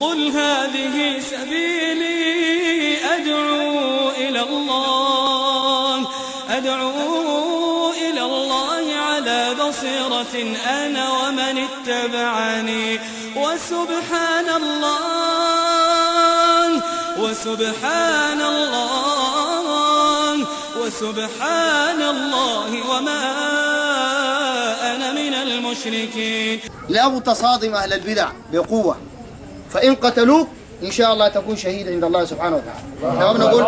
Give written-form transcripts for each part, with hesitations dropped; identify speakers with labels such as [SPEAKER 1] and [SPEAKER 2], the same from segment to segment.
[SPEAKER 1] قل هذه سبيلي أدعو إلى الله على بصيرة أنا ومن اتبعني وسبحان الله وما أنا من المشركين.
[SPEAKER 2] لا تصادم أهل البدع بقوة، فإن قتلوك إن شاء الله تكون شهيد عند الله سبحانه وتعالى. احنا ما بنقول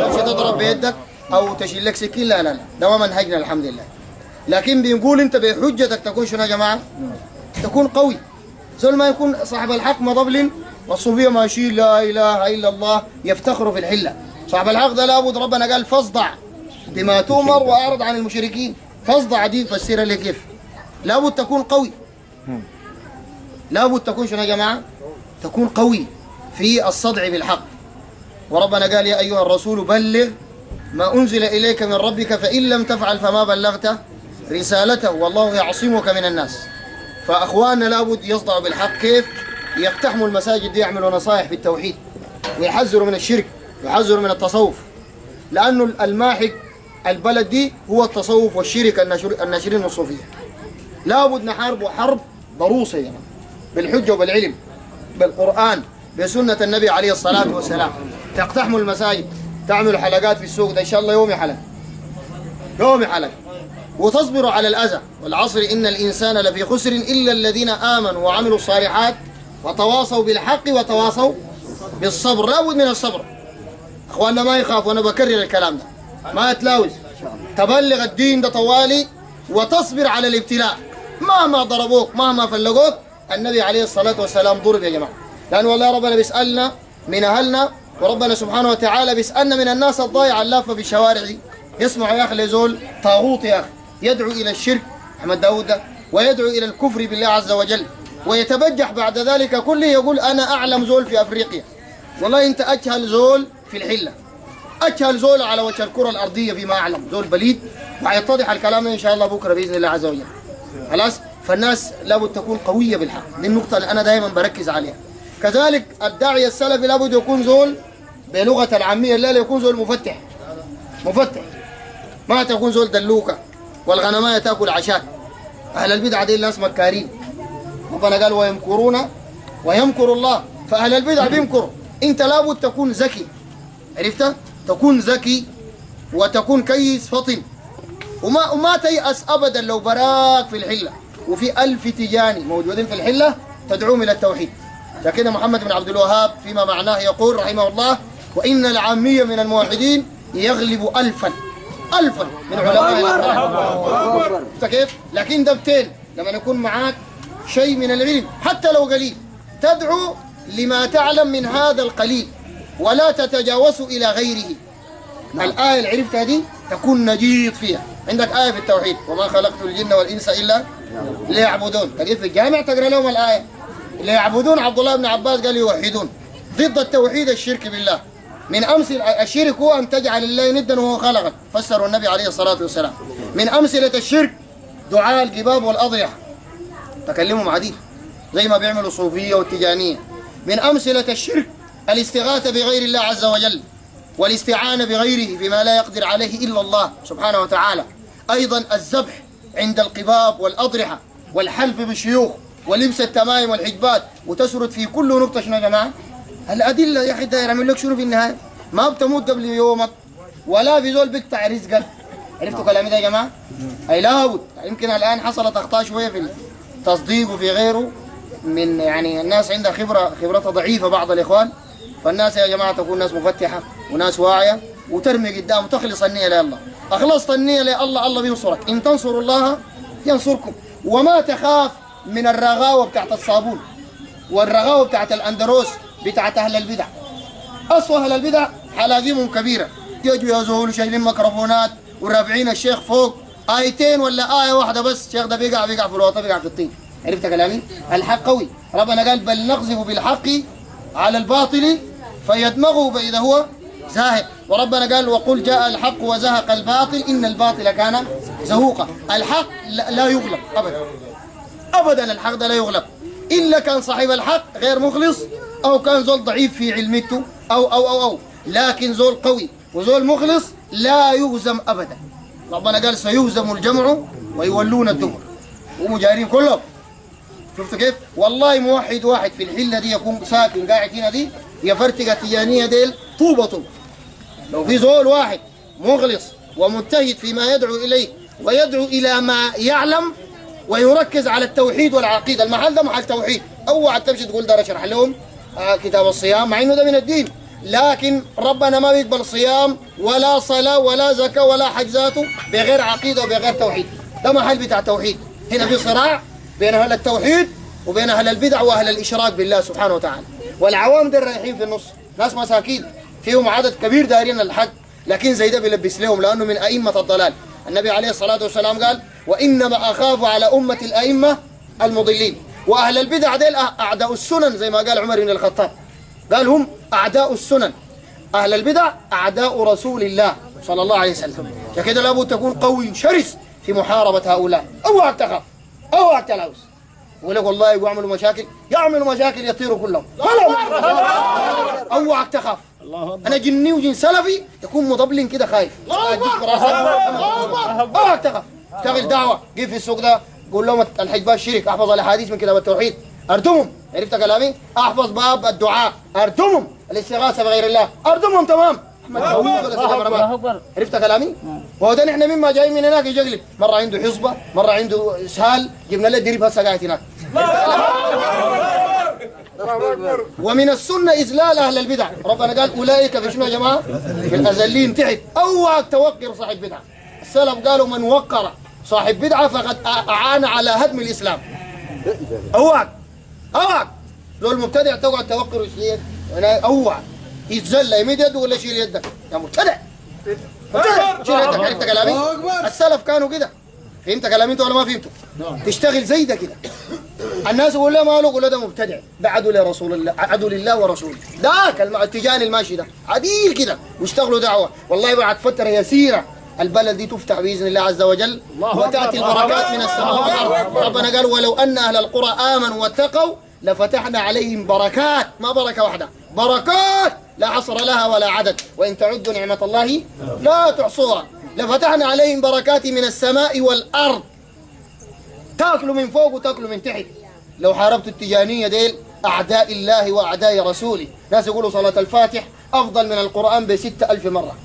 [SPEAKER 2] تمشي تضرب بيدك أو تشيل لك سكين، لا لا لا، ده ما منهجنا الحمد لله. لكن بنقول أنت بحجتك تكون شنو يا جماعة؟ تكون قوي، زول ما يكون صاحب الحق مضبل والصوفية ماشيين لا إله إلا الله يفتخروا في الحلة. صاحب الحق ده لابد ربنا قال فاصدع بما تؤمر وأعرض عن المشركين. فاصدع دي فسرها لي كيف؟ لابد تكون قوي، لابد تكون شنو يا جماعة؟ تكون قوي في الصدع بالحق. وربنا قال يا أيها الرسول بلغ ما أنزل إليك من ربك فإن لم تفعل فما بلغت رسالته والله يعصمك من الناس. فأخواننا لابد يصدعوا بالحق. كيف؟ يقتحموا المساجد دي، يعملوا نصائح في التوحيد ويحذروا من الشرك ويحذروا من التصوف، لأنه الماحق البلد دي هو التصوف والشرك الناشرين الصوفية. لابد نحاربوا حرب ضروسة يا جماعة بالحجة وبالعلم بالقرآن بسنة النبي عليه الصلاة والسلام. تقتحموا المساجد، تعملوا حلقات في السوق ده إن شاء الله يومي حلقة وتصبروا على الأذى. والعصر إن الإنسان لفي خسر إلا الذين آمنوا وعملوا الصالحات وتواصوا بالحق وتواصوا بالصبر. لابد من الصبر أخواننا، ما يخافوا، أنا بكرر الكلام ده، ما يتلاوز. تبلغ الدين ده طوالي وتصبر على الابتلاء. مهما ضربوك مهما فلقوك، النبي عليه الصلاة والسلام ضرب يا جماعة، لأن والله ربنا بيسألنا من أهلنا، وربنا سبحانه وتعالى بيسألنا من الناس الضايعة اللافة في الشوارع دي. يسمع يا أخي لزول طاغوت يا أخي يدعو إلى الشرك أحمد داود ده، ويدعو إلى الكفر بالله عز وجل، ويتبجح بعد ذلك كله يقول أنا أعلم زول في أفريقيا. والله أنت أجهل زول في الحلة، أجهل زول على وجه الكرة الأرضية فيما أعلم، زول بليد. وحيتضح الكلام إن شاء الله بكرة بإذن الله عز وجل. خلاص؟ فالناس لابد تكون قوية بالحق، دي النقطة اللي أنا دائما بركز عليها. كذلك الداعية السلفي لابد يكون زول بلغة العامية الليلة يكون زول مفتح، ما تكون زول دلوكة والغنماية تاكل عشاك. أهل البدع دي الناس مكارين، ربنا قال ويمكرون ويمكر الله. فأهل البدع بيمكروا. أنت لابد تكون ذكي، عرفت؟ تكون ذكي وتكون كيس فطن، وما تيأس أبدا لو براك في الحلة وفي 1000 تجاني موجودين في الحلة تدعوهم إلى التوحيد. لكن محمد بن عبد الوهاب فيما معناه يقول رحمه الله وإن العامية من الموحدين يغلب 1000 من علماء الأخلاق. كيف؟ لكن دبتين لما يكون معاك شيء من العلم حتى لو قليل، تدعو لما تعلم من هذا القليل ولا تتجاوز إلى غيره. الآية اللي عرفتها دي تكون نجيط فيها. عندك آية في التوحيد وما خلقت الجن والإنس إلا ليعبدون، تجد في الجامع تقرأ لهم الآية ليعبدون. عبد الله بن عباس قال يوحدون. ضد التوحيد الشرك بالله. من أمثلة الشرك هو أن تجعل الله ندا وهو خلقك، فسره النبي عليه الصلاة والسلام. من أمثلة الشرك دعاء القباب والأضرحة، تكلمهم عديد زي ما بيعملوا الصوفية والتجانية. من أمثلة الشرك الاستغاثة بغير الله عز وجل والاستعانة بغيره فيما لا يقدر عليه إلا الله سبحانه وتعالى. أيضا الذبح عند القباب والأضرحة والحلف بالشيوخ ولبس التمائم والحجبات. وتسرد في كل نقطة شنو يا جماعة؟ الأدلة يا أخي ده يعمل لك شنو في النهاية؟ ما بتموت قبل يومك ولا في زول بيقطع رزقك. عرفتوا كلامي ده يا جماعة؟ أي لابد. يمكن الآن حصلت أخطاء شوية في التصديق وفي غيره من يعني الناس عندها خبرتها ضعيفة بعض الإخوان. فالناس يا جماعة تكون ناس مفتحة وناس واعية وترمي قدام وتخلص النية لله. أخلصت النية لله الله بينصرك. إن تنصروا الله ينصركم. وما تخاف من الرغاوة بتاعت الصابون والرغاوة بتاعت الأندروس بتاعت أهل البدع. أصوى أهل البدع حلاقيمهم كبيرة، يجوا يزولوا شايلين ميكروفونات ورافعين الشيخ فوق آيتين ولا آية واحدة بس، الشيخ ده بيقع في الوطن، بيقع في الطين. عرفت كلامي؟ الحق قوي. ربنا قال بل نقذف بالحق على الباطل فيدمغه فإذا هو زاهق. وربنا قال وقل جاء الحق وزهق الباطل إن الباطل كان زهوقا. الحق لا يغلب أبدا، الحق ده لا يغلب إلا كان صاحب الحق غير مخلص أو كان زول ضعيف في علمته أو لكن زول قوي وزول مخلص لا يهزم أبدا. ربنا قال سيهزم الجمع ويولون الدبر ومجارين كلهم. شفتوا كيف؟ والله موحد واحد في الحلة دي يكون ساكن قاعد هنا دي يفرتق التجانية ديل طوبة طوبة. لو في زول واحد مخلص ومجتهد فيما يدعو إليه ويدعو إلى ما يعلم ويركز على التوحيد والعقيدة، المحل ده محل توحيد، اوعى تمشي تقول ده اشرح لهم كتاب الصيام مع انه ده من الدين، لكن ربنا ما بيقبل صيام ولا صلاة ولا زكاة ولا حج ذاته بغير عقيدة وبغير توحيد. ده محل بتاع توحيد. هنا في صراع بين أهل التوحيد وبين أهل البدع وأهل الإشراك بالله سبحانه وتعالى، والعوام دول رايحين في النص، ناس مساكين فيهم عدد كبير دارين الحق، لكن زي ده بيلبس لهم لأنه من أئمة الضلال. النبي عليه الصلاة والسلام قال وإنما أخاف على أمة الأئمة المضلين. وأهل البدع ديل أعداء السنن زي ما قال عمر بن الخطاب، قال هم أعداء السنن. أهل البدع أعداء رسول الله صلى الله عليه وسلم. فكده لابد تكون قوي شرس في محاربة هؤلاء. اوعى تخاف، اوعى تلوث. يقول لك والله يعملوا مشاكل، يعملوا مشاكل يطيروا كلهم. اوعى تخاف. انا جني وجن سلفي يكون مضبلن كده خايف. اوعى تخاف. اشتغل دعوه، جي في السوق ده قول لهم الحجباء الشرك، احفظ الاحاديث من كتاب التوحيد، اردمهم. عرفت كلامي؟ احفظ باب الدعاء، اردمهم. الاستغاثه بغير الله، اردمهم. تمام. عرفت كلامي؟ وهو ده نحن مما جايين من هناك يجقلب، مره عنده حصبه، مره عنده اسهال، جبنا له دريب هسه قاعد هناك. ومن السنه اذلال اهل البدع. ربنا قال اولئك في شنو يا جماعه؟ في الازلين تحت. اوعى توقر صاحب بدعه. السلف قالوا من وقر صاحب بدعه فقد اعان على هدم الاسلام. اوعى لو المبتدع تقعد توقر شيء، اوعى يتزلى يمد يده ولا يشيل يدك يا مبتدع. شيل يدك. عرفت كلامي؟ السلف كانوا كده. فهمت كلامي انت ولا ما فهمته؟ تشتغل زي ده كده. الناس يقول له ماله، يقول له ده مبتدع، ده عدو لرسول الله، عدو لله ورسوله. ذاك التجاني الماشي ده عديل كده واشتغلوا دعوه. والله بعد فتره يسيره البلد دي تفتح باذن الله عز وجل وتاتي البركات من السماء والارض. ربنا قال ولو ان اهل القرى امنوا واتقوا لفتحنا عليهم بركات، ما بركه واحده، بركات لا حصر لها ولا عدد، وان تعدوا نعمه الله لا تحصوها. لفتحنا عليهم بركات من السماء والارض، تاكلوا من فوق وتاكلوا من تحت. لو حاربتوا التجانيه ديل اعداء الله واعداء رسوله، ناس يقولوا صلاه الفاتح افضل من القران ب6000 مره.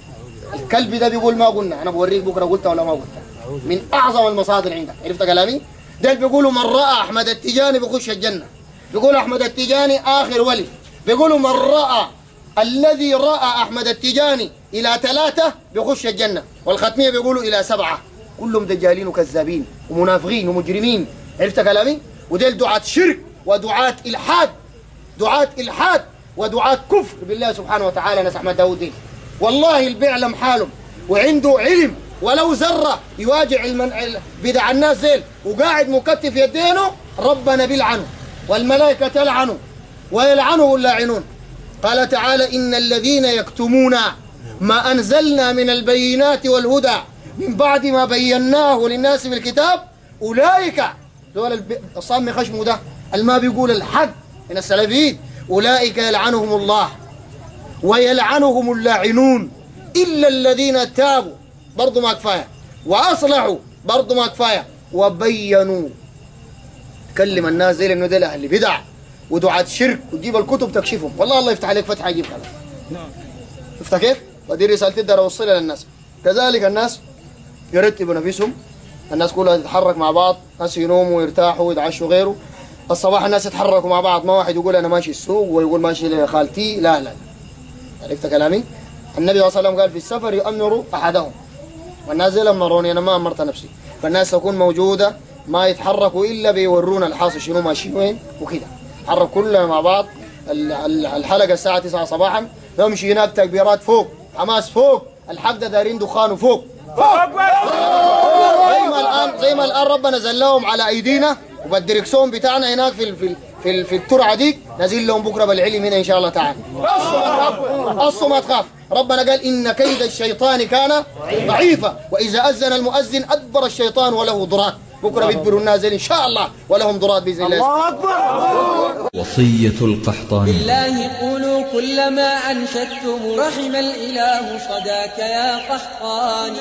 [SPEAKER 2] الكلب ده بيقول ما قلنا، انا بوريك بكره قلتها ولا ما قلتها، من اعظم المصادر عندك. عرفت كلامي؟ ده بيقولوا من راى احمد التجاني بيخش الجنه، بيقولوا احمد التجاني اخر ولي، بيقولوا من راى الذي راى احمد التجاني الى 3 بيخش الجنه، والختميه بيقولوا الى 7. كلهم دجالين وكذابين ومنافقين ومجرمين. عرفت كلامي؟ وديل دعاة شرك ودعاة الحاد، دعاة الحاد ودعاة كفر بالله سبحانه وتعالى. ناس احمد داود والله اللي بيعلم حاله وعنده علم ولو ذره يواجه بدع الناس زين وقاعد مكتف يدينه، ربنا بيلعنه والملائكه تلعنه ويلعنه اللاعنون. قال تعالى ان الذين يكتمون ما انزلنا من البينات والهدى من بعد ما بيناه للناس بالكتاب اولئك، دول الصام خشمه ده الما بيقول الحق من السلفيين، اولئك يلعنهم الله ويلعنهم اللاعنون الا الذين تابوا، برضه ما كفايه، واصلحوا، برضه ما كفايه، وبينوا. تكلم الناس زي انه دول اهل بدع ودعاة شرك وتجيب الكتب تكشفهم، والله الله يفتح عليك فتحه يجيب كلام. شفت كيف؟ ودي رسالتي اقدر اوصلها للناس. كذلك الناس يرتبوا نفسهم، الناس كلها تتحرك مع بعض، ناس ينوموا ويرتاحوا ويتعشوا غيره. الصباح الناس يتحركوا مع بعض، ما واحد يقول انا ماشي السوق ويقول ماشي لخالتي، لا لا. عرفت كلامي؟ النبي صلى الله عليه وسلم قال في السفر يؤمر احدهم، والناس زي امروني انا ما امرت نفسي. فالناس تكون موجوده ما يتحركوا الا بيورونا الحاصل شنو ماشيين وين وكده. تحرك كلنا مع بعض. الحلقه الساعه 9 صباحا، نمشي هناك تكبيرات فوق، حماس فوق، الحق ده دايرين دخانه فوق. زي ما الان ربنا زلهم على ايدينا وبالدركسون بتاعنا هناك في الترعه ديك، نازل لهم بكره بالعلم هنا ان شاء الله تعالى. اصوا ما تخاف. ربنا قال ان كيد الشيطان كان ضعيفا، واذا اذن المؤذن ادبر الشيطان وله ضرات. بكره بيجبروا الناس ان شاء الله ولهم ضرات باذن الله.
[SPEAKER 3] الله اكبر.
[SPEAKER 4] وصية القحطاني.
[SPEAKER 5] لله قولوا كل ما أنشدتم رحم الإله صداك يا قحطاني.